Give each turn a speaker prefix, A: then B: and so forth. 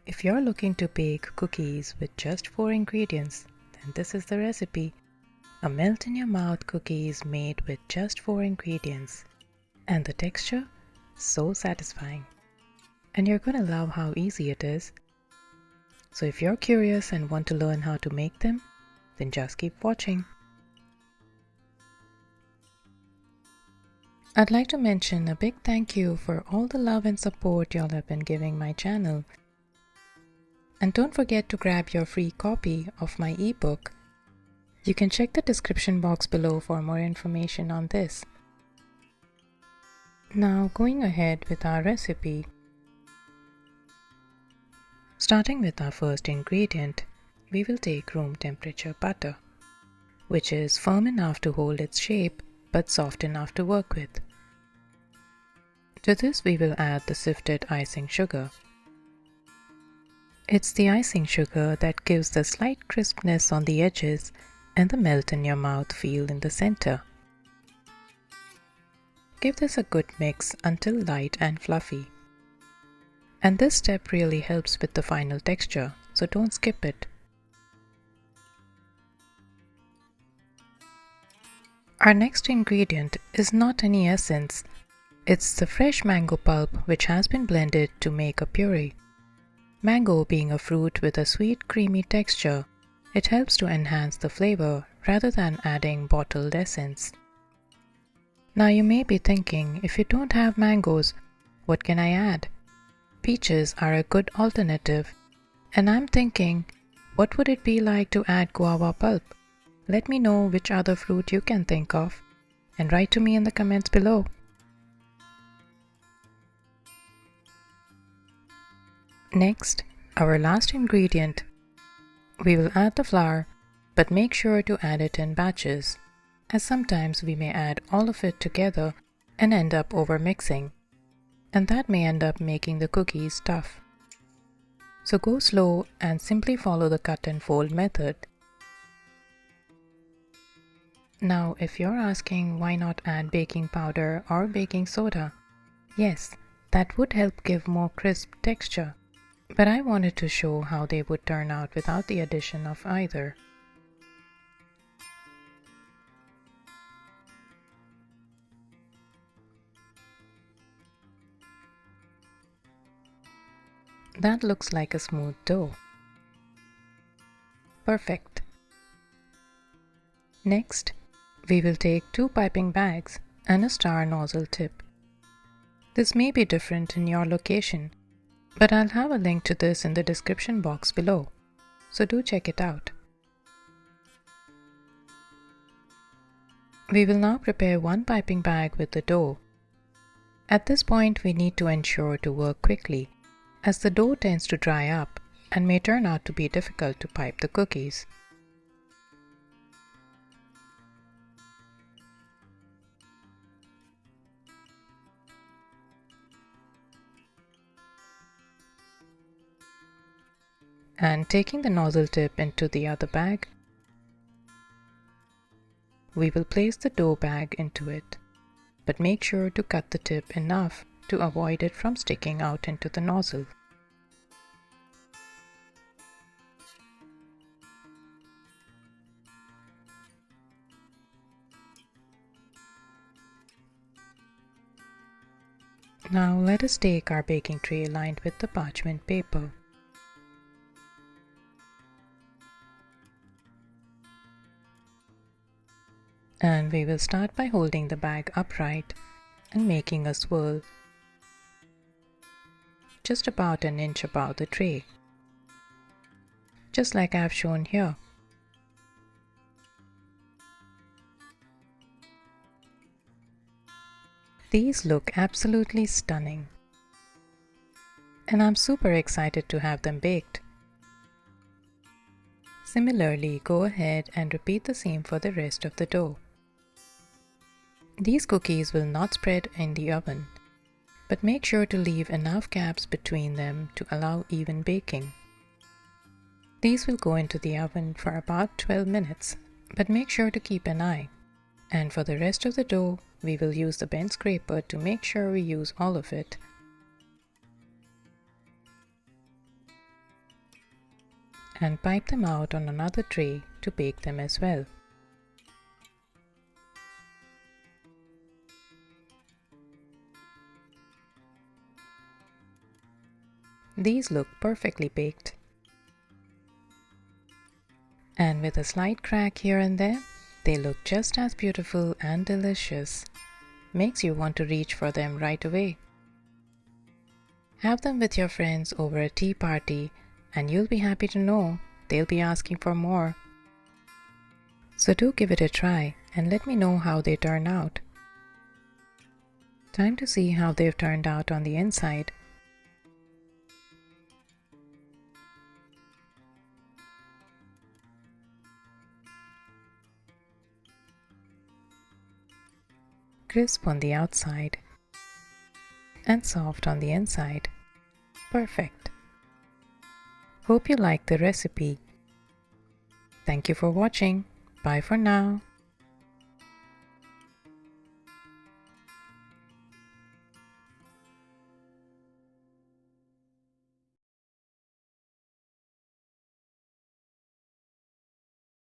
A: If you're looking to bake cookies with just 4 ingredients, then this is the recipe. A melt-in-your-mouth cookies made with just 4 ingredients. And the texture? So satisfying. And you're gonna love how easy it is. So if you're curious and want to learn how to make them, then just keep watching. I'd like to mention a big thank you for all the love and support y'all have been giving my channel. And don't forget to grab your free copy of my ebook. You can check the description box below for more information on this. Now going ahead with our recipe. Starting with our first ingredient, we will take room temperature butter, which is firm enough to hold its shape but soft enough to work with. To this we will add the sifted icing sugar. It's the icing sugar that gives the slight crispness on the edges and the melt-in-your-mouth feel in the center. Give this a good mix until light and fluffy. And this step really helps with the final texture, so don't skip it. Our next ingredient is not any essence. It's the fresh mango pulp which has been blended to make a puree. Mango being a fruit with a sweet creamy texture, it helps to enhance the flavor rather than adding bottled essence. Now you may be thinking, if you don't have mangoes, what can I add? Peaches are a good alternative, and I'm thinking, what would it be like to add guava pulp? Let me know which other fruit you can think of, and write to me in the comments below. Next, our last ingredient. We will add the flour, but make sure to add it in batches, as sometimes we may add all of it together and end up overmixing, and that may end up making the cookies tough. So go slow and simply follow the cut and fold method. Now, if you're asking why not add baking powder or baking soda, yes, that would help give more crisp texture. But I wanted to show how they would turn out without the addition of either. That looks like a smooth dough. Perfect. Next, we will take 2 piping bags and a star nozzle tip. This may be different in your location, but I'll have a link to this in the description box below, so do check it out. We will now prepare 1 piping bag with the dough. At this point we need to ensure to work quickly, as the dough tends to dry up and may turn out to be difficult to pipe the cookies. And taking the nozzle tip into the other bag, we will place the dough bag into it, but make sure to cut the tip enough to avoid it from sticking out into the nozzle. Now let us take our baking tray lined with the parchment paper. And we will start by holding the bag upright and making a swirl just about an inch above the tray, just like I've shown here. These look absolutely stunning, and I'm super excited to have them baked. Similarly, go ahead and repeat the same for the rest of the dough. These cookies will not spread in the oven, but make sure to leave enough gaps between them to allow even baking. These will go into the oven for about 12 minutes, but make sure to keep an eye. And for the rest of the dough, we will use the bent scraper to make sure we use all of it. and pipe them out on another tray to bake them as well. These look perfectly baked. And with a slight crack here and there, they look just as beautiful and delicious. Makes you want to reach for them right away. Have them with your friends over a tea party and you'll be happy to know they'll be asking for more. So do give it a try and let me know how they turn out. Time to see how they've turned out on the inside. Crisp on the outside and soft on the inside. Perfect. Hope you like the recipe. Thank you for watching. Bye for now.